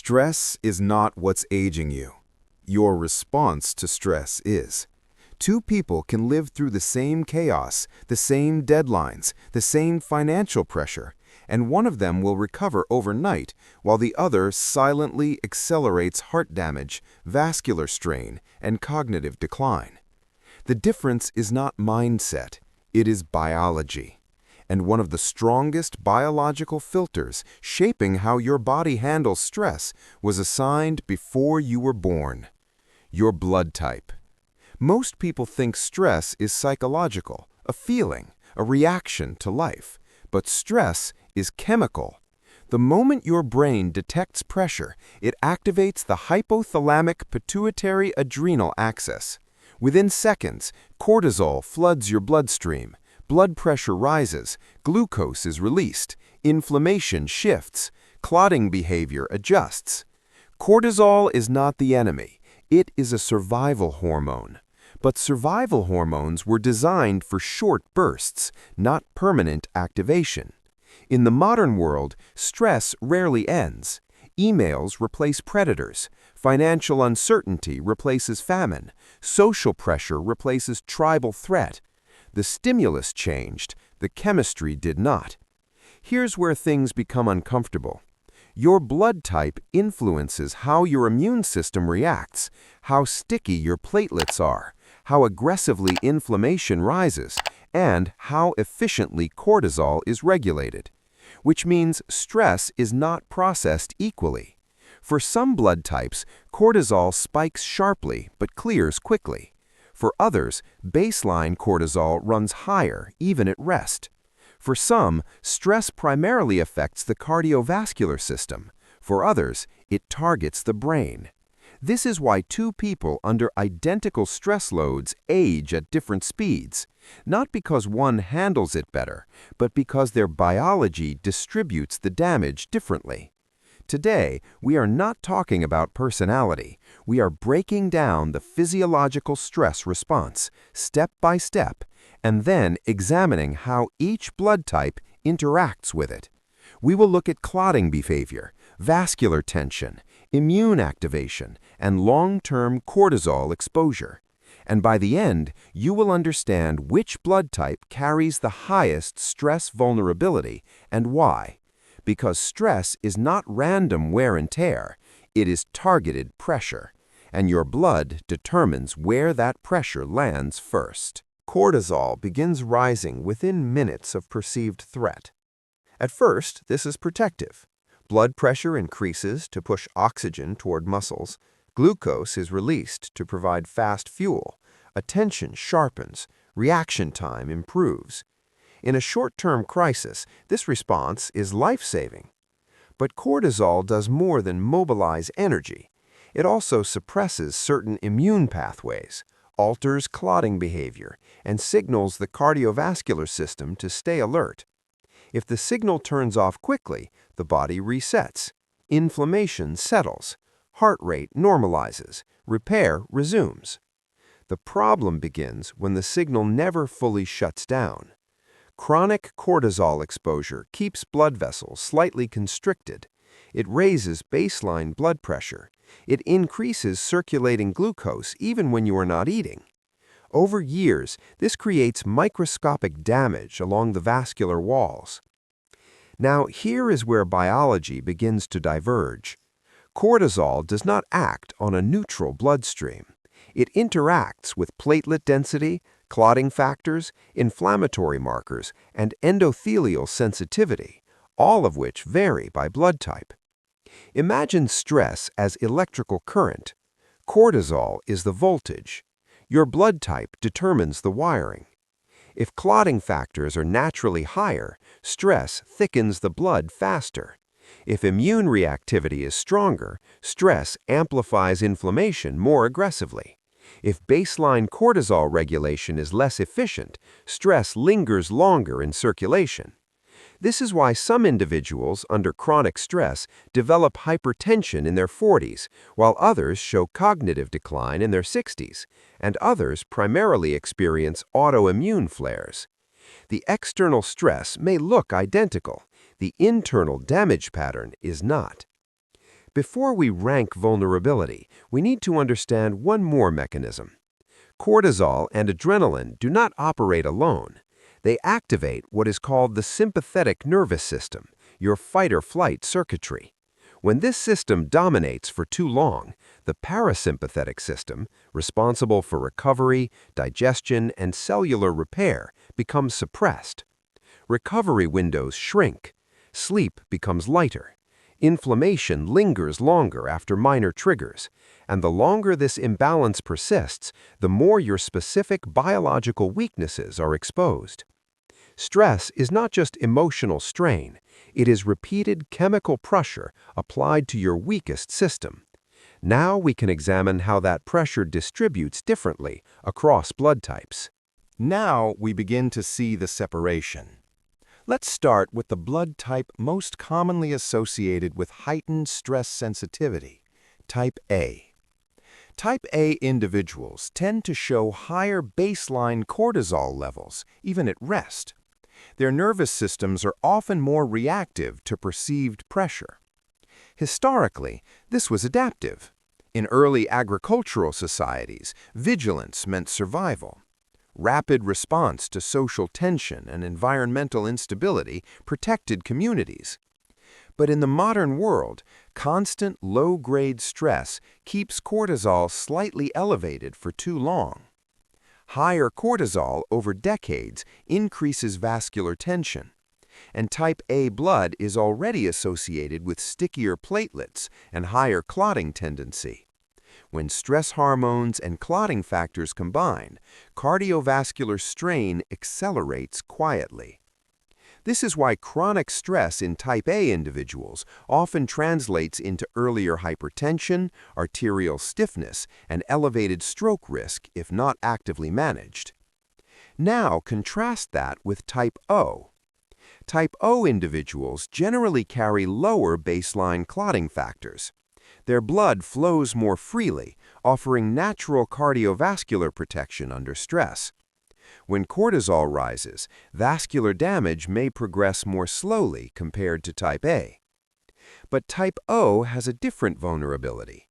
Stress is not what's aging you. Your response to stress is. Two people can live through the same chaos, the same deadlines, the same financial pressure, and one of them will recover overnight while the other silently accelerates heart damage, vascular strain, and cognitive decline. The difference is not mindset, it is biology. And one of the strongest biological filters shaping how your body handles stress was assigned before you were born. Your blood type. Most people think stress is psychological, a feeling, a reaction to life. But stress is chemical. The moment your brain detects pressure, it activates the hypothalamic pituitary adrenal axis. Within seconds, cortisol floods your bloodstream. Blood pressure rises, glucose is released, inflammation shifts, clotting behavior adjusts. Cortisol is not the enemy, it is a survival hormone. But survival hormones were designed for short bursts, not permanent activation. In the modern world, stress rarely ends. Emails replace predators, financial uncertainty replaces famine, social pressure replaces tribal threat. The stimulus changed, the chemistry did not. Here's where things become uncomfortable. Your blood type influences how your immune system reacts, how sticky your platelets are, how aggressively inflammation rises, and how efficiently cortisol is regulated. Which means stress is not processed equally. For some blood types, cortisol spikes sharply but clears quickly. For others, baseline cortisol runs higher, even at rest. For some, stress primarily affects the cardiovascular system. For others, it targets the brain. This is why two people under identical stress loads age at different speeds, not because one handles it better, but because their biology distributes the damage differently. Today, we are not talking about personality. We are breaking down the physiological stress response, step by step, and then examining how each blood type interacts with it. We will look at clotting behavior, vascular tension, immune activation, and long-term cortisol exposure. And by the end, you will understand which blood type carries the highest stress vulnerability and why. Because stress is not random wear and tear, it is targeted pressure, and your blood determines where that pressure lands first. Cortisol begins rising within minutes of perceived threat. At first, this is protective. Blood pressure increases to push oxygen toward muscles. Glucose is released to provide fast fuel. Attention sharpens. Reaction time improves. In a short-term crisis, this response is life-saving. But cortisol does more than mobilize energy. It also suppresses certain immune pathways, alters clotting behavior, and signals the cardiovascular system to stay alert. If the signal turns off quickly, the body resets. Inflammation settles. Heart rate normalizes. Repair resumes. The problem begins when the signal never fully shuts down. Chronic cortisol exposure keeps blood vessels slightly constricted. It raises baseline blood pressure. It increases circulating glucose even when you are not eating. Over years, this creates microscopic damage along the vascular walls. Now, here is where biology begins to diverge. Cortisol does not act on a neutral bloodstream. It interacts with platelet density, clotting factors, inflammatory markers, and endothelial sensitivity, all of which vary by blood type. Imagine stress as electrical current. Cortisol is the voltage. Your blood type determines the wiring. If clotting factors are naturally higher, stress thickens the blood faster. If immune reactivity is stronger, stress amplifies inflammation more aggressively. If baseline cortisol regulation is less efficient, stress lingers longer in circulation. This is why some individuals under chronic stress develop hypertension in their 40s, while others show cognitive decline in their 60s, and others primarily experience autoimmune flares. The external stress may look identical. The internal damage pattern is not. Before we rank vulnerability, we need to understand one more mechanism. Cortisol and adrenaline do not operate alone. They activate what is called the sympathetic nervous system, your fight-or-flight circuitry. When this system dominates for too long, the parasympathetic system, responsible for recovery, digestion, and cellular repair, becomes suppressed. Recovery windows shrink. Sleep becomes lighter. Inflammation lingers longer after minor triggers, and the longer this imbalance persists, the more your specific biological weaknesses are exposed. Stress is not just emotional strain, it is repeated chemical pressure applied to your weakest system. Now we can examine how that pressure distributes differently across blood types. Now we begin to see the separation. Let's start with the blood type most commonly associated with heightened stress sensitivity, type A. Type A individuals tend to show higher baseline cortisol levels, even at rest. Their nervous systems are often more reactive to perceived pressure. Historically, this was adaptive. In early agricultural societies, vigilance meant survival. Rapid response to social tension and environmental instability protected communities. But in the modern world, constant low-grade stress keeps cortisol slightly elevated for too long. Higher cortisol over decades increases vascular tension, and type A blood is already associated with stickier platelets and higher clotting tendency. When stress hormones and clotting factors combine, cardiovascular strain accelerates quietly. This is why chronic stress in type A individuals often translates into earlier hypertension, arterial stiffness, and elevated stroke risk if not actively managed. Now contrast that with type O. Type O individuals generally carry lower baseline clotting factors. Their blood flows more freely, offering natural cardiovascular protection under stress. When cortisol rises, vascular damage may progress more slowly compared to type A. But type O has a different vulnerability.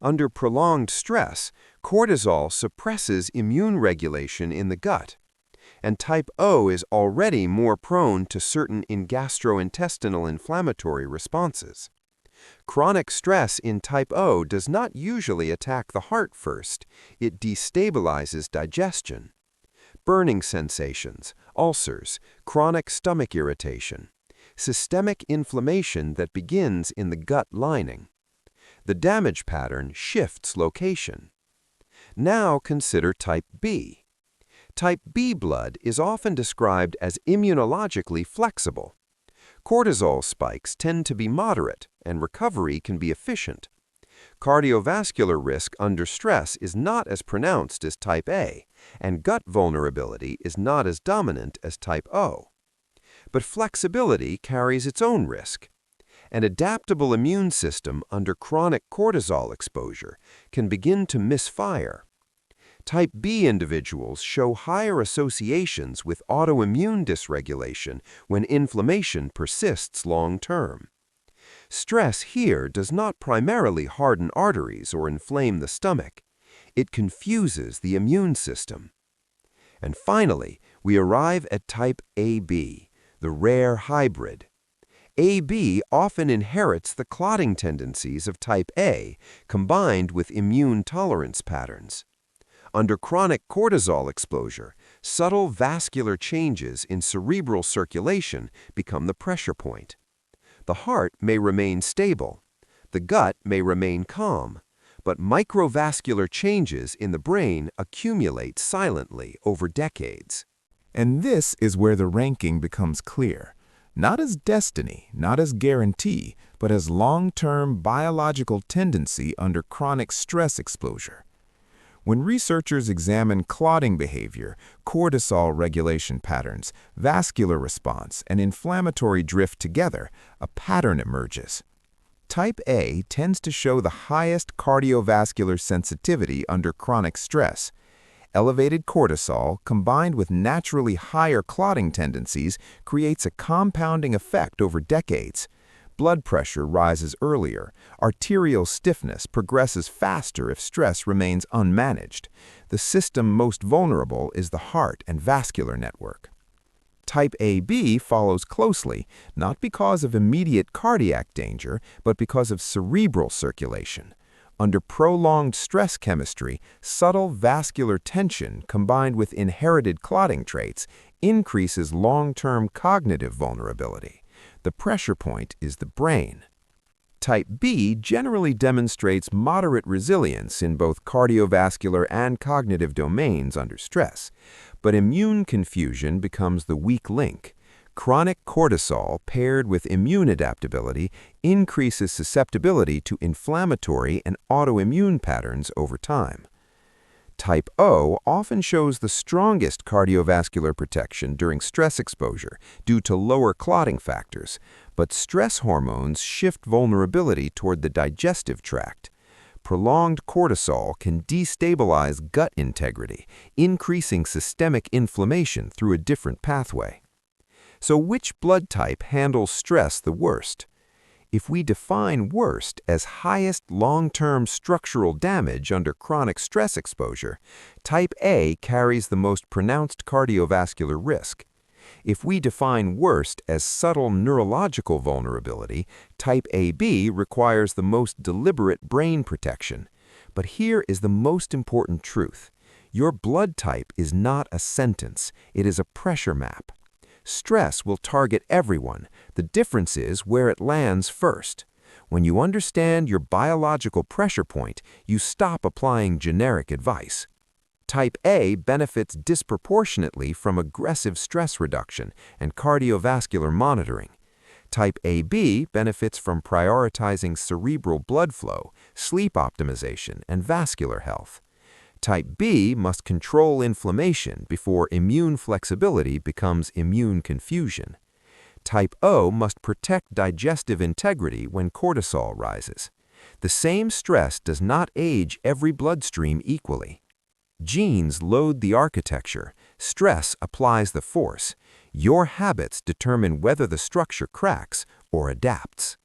Under prolonged stress, cortisol suppresses immune regulation in the gut, and type O is already more prone to certain gastrointestinal inflammatory responses. Chronic stress in type O does not usually attack the heart first, it destabilizes digestion. Burning sensations, ulcers, chronic stomach irritation, systemic inflammation that begins in the gut lining. The damage pattern shifts location. Now consider type B. Type B blood is often described as immunologically flexible. Cortisol spikes tend to be moderate, and recovery can be efficient. Cardiovascular risk under stress is not as pronounced as type A, and gut vulnerability is not as dominant as type O. But flexibility carries its own risk. An adaptable immune system under chronic cortisol exposure can begin to misfire. Type B individuals show higher associations with autoimmune dysregulation when inflammation persists long-term. Stress here does not primarily harden arteries or inflame the stomach. It confuses the immune system. And finally, we arrive at type AB, the rare hybrid. AB often inherits the clotting tendencies of type A, combined with immune tolerance patterns. Under chronic cortisol exposure, subtle vascular changes in cerebral circulation become the pressure point. The heart may remain stable, the gut may remain calm, but microvascular changes in the brain accumulate silently over decades. And this is where the ranking becomes clear, not as destiny, not as guarantee, but as long-term biological tendency under chronic stress exposure. When researchers examine clotting behavior, cortisol regulation patterns, vascular response, and inflammatory drift together, a pattern emerges. Type A tends to show the highest cardiovascular sensitivity under chronic stress. Elevated cortisol, combined with naturally higher clotting tendencies, creates a compounding effect over decades. blood pressure rises earlier. Arterial stiffness progresses faster if stress remains unmanaged. The system most vulnerable is the heart and vascular network. Type AB follows closely, not because of immediate cardiac danger, but because of cerebral circulation. Under prolonged stress chemistry, subtle vascular tension combined with inherited clotting traits increases long-term cognitive vulnerability. The pressure point is the brain. Type B generally demonstrates moderate resilience in both cardiovascular and cognitive domains under stress, but immune confusion becomes the weak link. Chronic cortisol paired with immune adaptability increases susceptibility to inflammatory and autoimmune patterns over time. Type O often shows the strongest cardiovascular protection during stress exposure due to lower clotting factors, but stress hormones shift vulnerability toward the digestive tract. Prolonged cortisol can destabilize gut integrity, increasing systemic inflammation through a different pathway. So which blood type handles stress the worst? If we define worst as highest long-term structural damage under chronic stress exposure, type A carries the most pronounced cardiovascular risk. If we define worst as subtle neurological vulnerability, type AB requires the most deliberate brain protection. But here is the most important truth. Your blood type is not a sentence, it is a pressure map. Stress will target everyone. The difference is where it lands first. When you understand your biological pressure point, you stop applying generic advice. Type A benefits disproportionately from aggressive stress reduction and cardiovascular monitoring. Type AB benefits from prioritizing cerebral blood flow, sleep optimization, and vascular health. Type B must control inflammation before immune flexibility becomes immune confusion. Type O must protect digestive integrity when cortisol rises. The same stress does not age every bloodstream equally. Genes load the architecture, stress applies the force. Your habits determine whether the structure cracks or adapts.